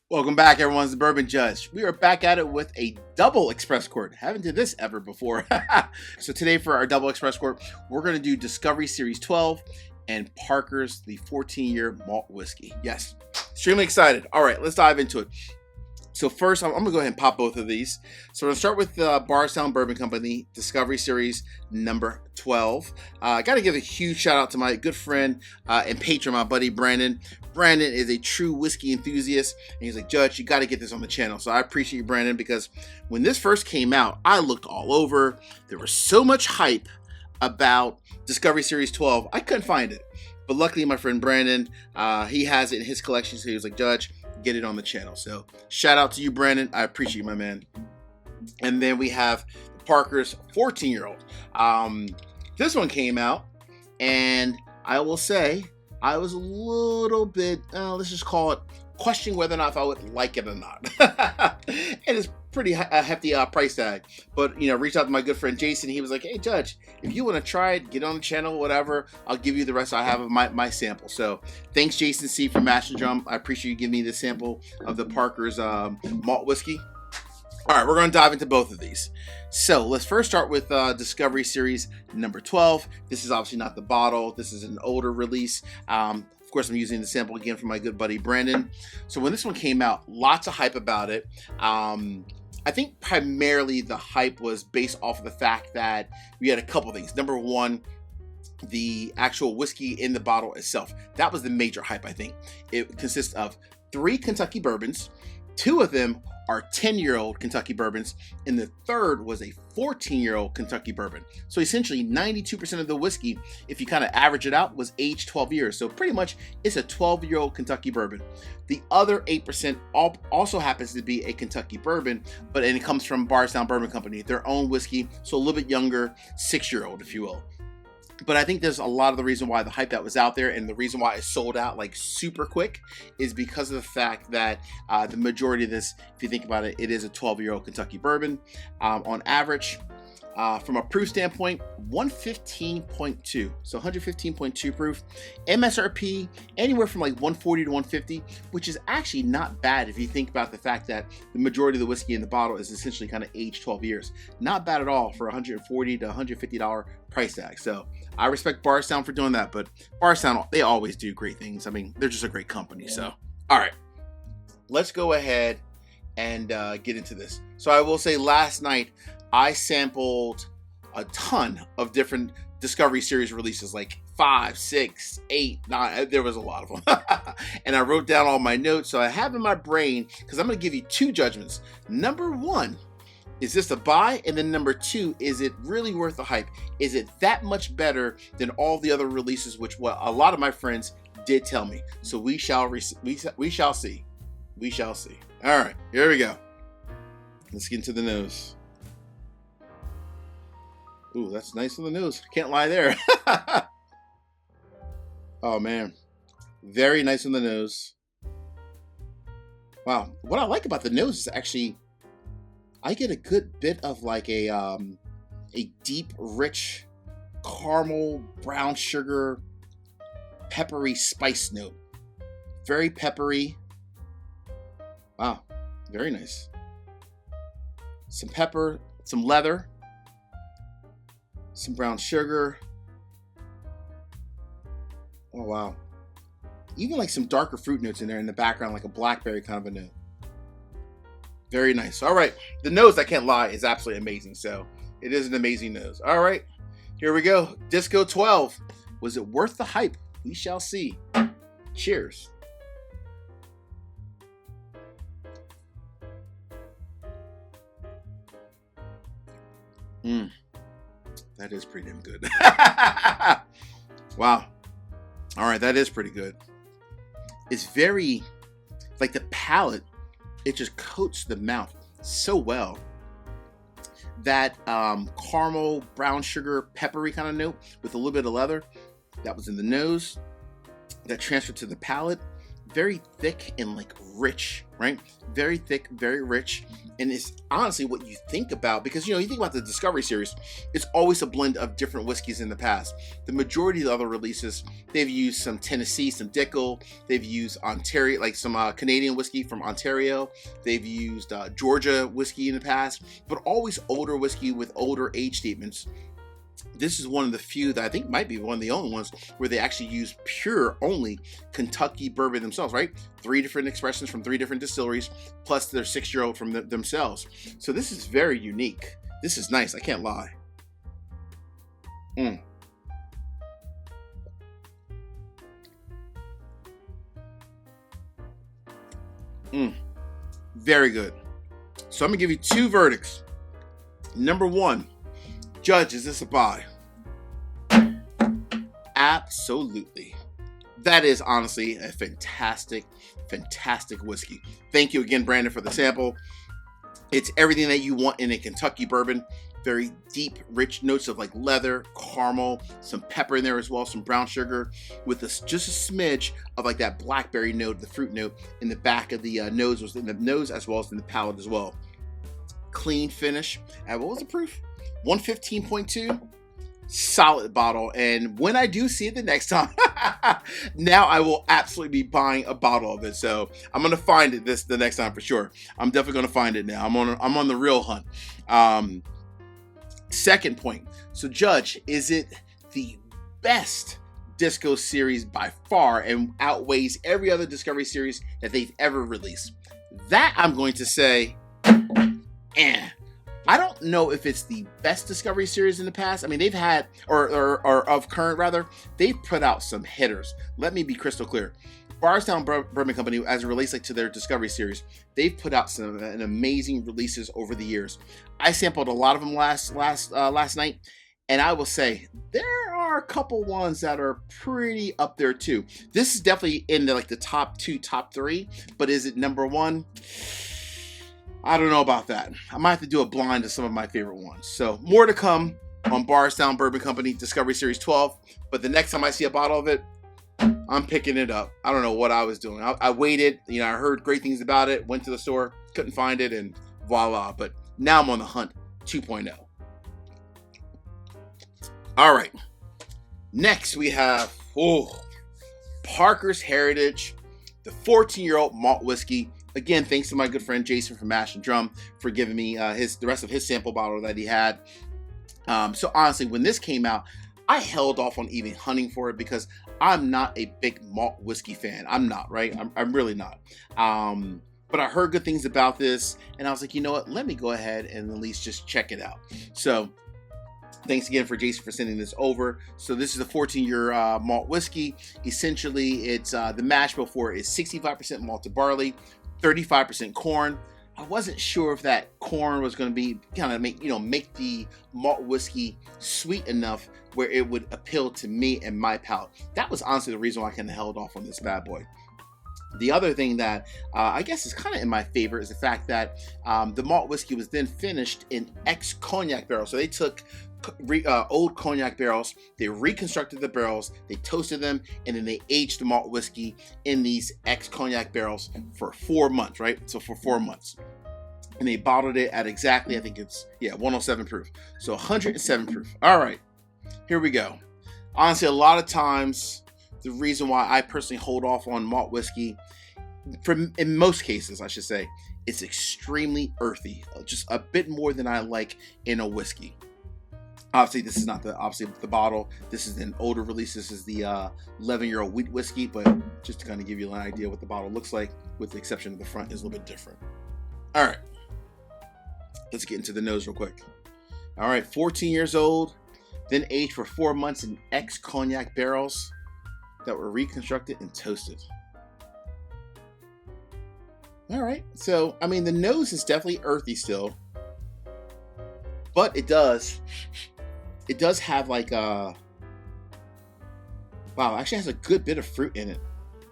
Welcome back, everyone. It's the Bourbon Judge. We are back at it with a double express quart. Haven't did this ever before. So today for our double express quart, we're going to do Discovery Series 12 and Parker's the 14-year malt whiskey. Yes, extremely excited. All right, let's dive into it. So first, I'm going to go ahead and pop both of these. So we're going to start with the Bardstown Bourbon Company Discovery Series number 12. I got to give a huge shout out to my good friend and patron, my buddy Brandon. Brandon is a true whiskey enthusiast, and he's like, Judge, you got to get this on the channel. So I appreciate you, Brandon, because when this first came out, I looked all over. There was so much hype about Discovery Series 12, I couldn't find it. But luckily, my friend Brandon, he has it in his collection, so he was like, Judge, get it on the channel. So shout out to you, Brandon. I appreciate you, my man. And then we have Parker's 14-year-old. This one came out, and I will say I was a little bit, let's just call it, questioning whether or not if I would like it or not. And it's pretty hefty price tag. But, you know, reached out to my good friend Jason. He was like, hey, Judge, if you want to try it, get on the channel, whatever, I'll give you the rest I have of my sample. So thanks, Jason C. from Master Drum. I appreciate you giving me the sample of the Parker's malt whiskey. All right, we're going to dive into both of these. So let's first start with Discovery Series number 12. This is obviously not the bottle. This is an older release. Of course, I'm using the sample again from my good buddy Brandon. So when this one came out, lots of hype about it. I think primarily the hype was based off of the fact that we had a couple things. Number one, the actual whiskey in the bottle itself. That was the major hype, I think. It consists of 3 Kentucky bourbons. 2 of them are 10-year-old Kentucky bourbons, and the third was a 14-year-old Kentucky bourbon. So essentially 92% of the whiskey, if you kind of average it out, was aged 12 years. So pretty much it's a 12-year-old Kentucky bourbon. The other 8% also happens to be a Kentucky bourbon, and it comes from Bardstown Bourbon Company, their own whiskey, so a little bit younger, 6-year-old, if you will. But I think there's a lot of the reason why the hype that was out there and the reason why it sold out like super quick is because of the fact that the majority of this, if you think about it, it is a 12-year-old Kentucky bourbon. On average, from a proof standpoint, 115.2, so 115.2 proof. MSRP anywhere from like 140 to 150, which is actually not bad if you think about the fact that the majority of the whiskey in the bottle is essentially kind of aged 12 years. Not bad at all for $140 to $150 price tag. So I respect Bardstown for doing that, but Bardstown, they always do great things. I mean, they're just a great company. So, all right, let's go ahead and get into this. So I will say last night, I sampled a ton of different Discovery Series releases, like 5, 6, 8, 9. There was a lot of them. And I wrote down all my notes. So I have in my brain, because I'm going to give you 2 judgments. Number 1, is this a buy? And then number 2, is it really worth the hype? Is it that much better than all the other releases, which what a lot of my friends did tell me. So we shall see. We shall see. All right, here we go. Let's get into the nose. Ooh, that's nice on the nose. Can't lie there. Oh, man. Very nice on the nose. Wow. What I like about the nose is actually I get a good bit of like a deep, rich caramel, brown sugar, peppery spice note. Very peppery. Wow. Very nice. Some pepper, some leather. Some brown sugar. Oh, wow. Even like some darker fruit notes in there in the background, like a blackberry kind of a note. Very nice. All right. The nose, I can't lie, is absolutely amazing. So it is an amazing nose. All right. Here we go. Disco 12. Was it worth the hype? We shall see. Cheers. That is pretty damn good. Wow. All right, that is pretty good. It's very, like the palate, it just coats the mouth so well. That caramel, brown sugar, peppery kind of note with a little bit of leather, that was in the nose. That transferred to the palate. very thick and like rich, right? Very thick, very rich. And it's honestly what you think about, because you think about the Discovery series, it's always a blend of different whiskeys in the past. The majority of the other releases, they've used some Tennessee, some Dickel, they've used Ontario, like some Canadian whiskey from Ontario, they've used Georgia whiskey in the past, but always older whiskey with older age statements. This is one of the few that I think might be one of the only ones where they actually use pure only Kentucky bourbon themselves, right? 3 different expressions from 3 different distilleries, plus their 6-year-old from themselves. So this is very unique. This is nice. I can't lie. Very good. So I'm going to give you 2 verdicts. Number 1. Judge, is this a buy? Absolutely. That is honestly a fantastic whiskey. Thank you again, Brandon, for the sample. It's everything that you want in a Kentucky bourbon. Very deep, rich notes of like leather, caramel, some pepper in there as well, some brown sugar, with just a smidge of like that blackberry note, the fruit note in the back of the nose, was in the nose as well as in the palate as well. Clean finish. And what was the proof? 115.2. Solid bottle. And when I do see it the next time, now I will absolutely be buying a bottle of it. So I'm gonna find it the next time for sure. I'm definitely gonna find it now. I'm on the real hunt. Second point. So Judge, is it the best Disco series by far and outweighs every other Discovery series that they've ever released? That I'm going to say, I don't know if it's the best Discovery series in the past. I mean, they've had, or of current rather, they've put out some hitters. Let me be crystal clear. Bardstown Bourbon Company, as it relates to their Discovery series, they've put out some amazing releases over the years. I sampled a lot of them last night, and I will say there are a couple ones that are pretty up there too. This is definitely in the top 2, top 3, but is it number 1? I don't know about that. I might have to do a blind of some of my favorite ones. So more to come on Bardstown Bourbon Company Discovery Series 12. But the next time I see a bottle of it, I'm picking it up. I don't know what I was doing. I waited. I heard great things about it. Went to the store, couldn't find it, and voila. But now I'm on the hunt 2.0. All right. Next we have Parker's Heritage, the 14-year-old malt whiskey. Again, thanks to my good friend Jason from Mash and Drum for giving me the rest of his sample bottle that he had. So honestly, when this came out, I held off on even hunting for it because I'm not a big malt whiskey fan. I'm not, right? I'm really not. But I heard good things about this, and I was like, you know what? Let me go ahead and at least just check it out. So thanks again for Jason for sending this over. So this is a 14-year malt whiskey. Essentially, it's the mash bill for it is 65% malted barley, 35% corn. I wasn't sure if that corn was going to be kind of make the malt whiskey sweet enough where it would appeal to me and my palate. That was honestly the reason why I kind of held off on this bad boy. The other thing that I guess is kind of in my favor is the fact that the malt whiskey was then finished in ex-cognac barrels. So they took old cognac barrels, they reconstructed the barrels, they toasted them, and then they aged the malt whiskey in these ex-cognac barrels for 4 months, right? So for 4 months. And they bottled it at exactly, I think it's, 107 proof. So 107 proof. All right, here we go. Honestly, a lot of times, the reason why I personally hold off on malt whiskey, in most cases, I should say, it's extremely earthy. Just a bit more than I like in a whiskey. Obviously, this is not the bottle. This is an older release. This is the 11-year-old wheat whiskey, but just to kind of give you an idea what the bottle looks like, with the exception of the front is a little bit different. All right, let's get into the nose real quick. All right, 14 years old, then aged for 4 months in ex-cognac barrels that were reconstructed and toasted. All right, so I mean the nose is definitely earthy still, but it does have like actually has a good bit of fruit in it,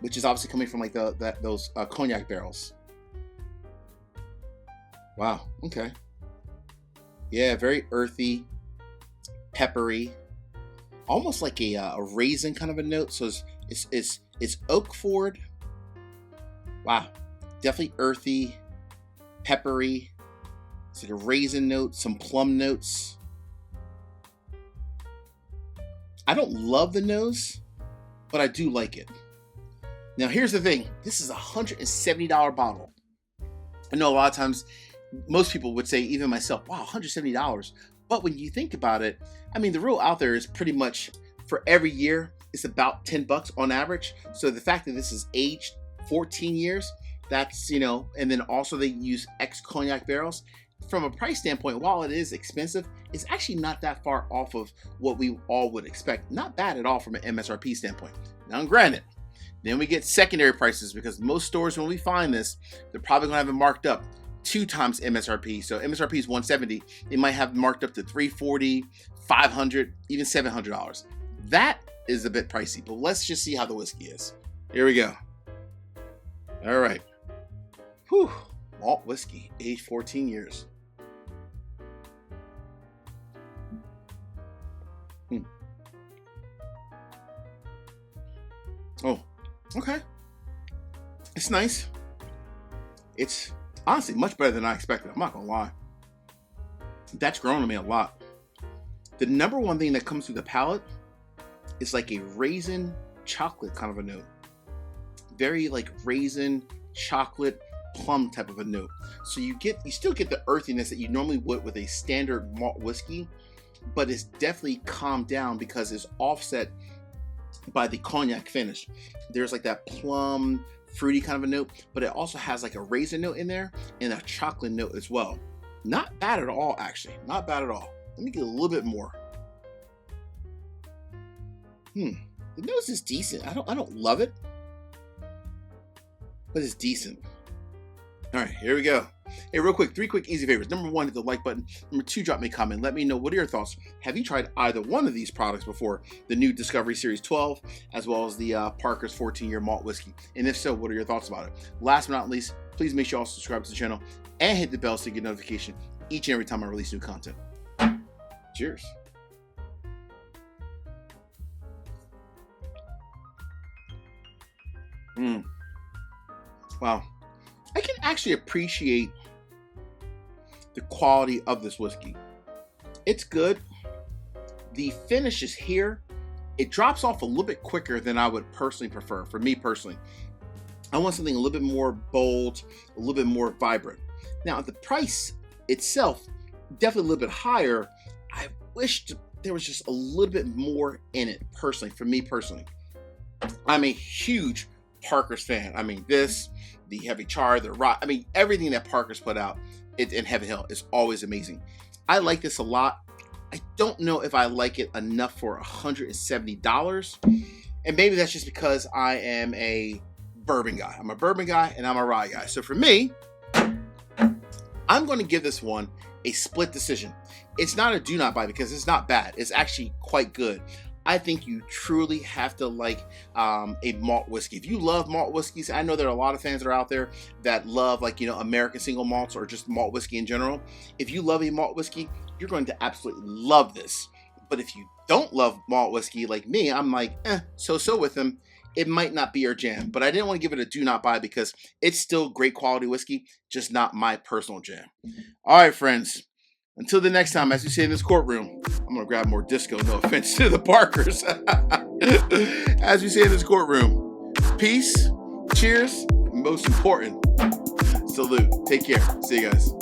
which is obviously coming from like those cognac barrels. Wow, okay. Yeah, very earthy, peppery, almost like a raisin kind of a note. So it's oak forward, Wow, definitely earthy, peppery. It's like a raisin note, some plum notes. I don't love the nose, but I do like it. Now here's the thing, this is a $170 bottle. I know a lot of times, most people would say, even myself, wow, $170. But when you think about it, I mean, the rule out there is pretty much for every year, it's about $10 on average. So the fact that this is aged 14 years, that's, you know, and then also they use ex-cognac barrels. From a price standpoint, while it is expensive, it's actually not that far off of what we all would expect. Not bad at all from an MSRP standpoint. Now, granted, then we get secondary prices because most stores, when we find this, they're probably gonna have it marked up 2 times MSRP. So MSRP is $170. They might have marked up to $340, $500, even $700. That is a bit pricey, but let's just see how the whiskey is. Here we go. All right. Whew. Malt whiskey, aged 14 years. Oh, okay. It's nice. It's honestly much better than I expected. I'm not gonna lie. That's grown on me a lot. The number one thing that comes through the palate is like a raisin chocolate kind of a note. Very like raisin, chocolate, plum type of a note. So you still get the earthiness that you normally would with a standard malt whiskey, but it's definitely calmed down because it's offset by the cognac finish. There's like that plum, fruity kind of a note, but it also has like a raisin note in there and a chocolate note as well. Not bad at all, actually. Not bad at all. Let me get a little bit more. The nose is decent. I don't love it, but it's decent. All right, here we go. Hey, real quick, 3 quick easy favors. Number 1, hit the like button. Number 2, drop me a comment. Let me know, what are your thoughts? Have you tried either one of these products before? The new Discovery Series 12, as well as the Parker's 14-year malt whiskey. And if so, what are your thoughts about it? Last but not least, please make sure you all subscribe to the channel and hit the bell so you get notification each and every time I release new content. Cheers. Wow. I can actually appreciate the quality of this whiskey. It's good. The finish is here. It drops off a little bit quicker than I would personally prefer, for me personally. I want something a little bit more bold, a little bit more vibrant. Now, the price itself, definitely a little bit higher. I wish there was just a little bit more in it, personally, for me personally. I'm a huge Parker's fan. I mean, this, the Heavy Char, the Rock, I mean, everything that Parker's put out in Heaven Hill is always amazing. I like this a lot. I don't know if I like it enough for $170. And maybe that's just because I am a bourbon guy. I'm a bourbon guy and I'm a rye guy. So for me, I'm going to give this one a split decision. It's not a do not buy because it's not bad. It's actually quite good. I think you truly have to like a malt whiskey. If you love malt whiskeys, I know there are a lot of fans that are out there that love, like, you know, American single malts or just malt whiskey in general. If you love a malt whiskey, you're going to absolutely love this. But if you don't love malt whiskey like me, I'm like, so with them. It might not be your jam, but I didn't want to give it a do not buy because it's still great quality whiskey, just not my personal jam. All right, friends. Until the next time, as we say in this courtroom, I'm going to grab more disco, no offense to the Parkers. As we say in this courtroom, peace, cheers, and most important, salute. Take care. See you guys.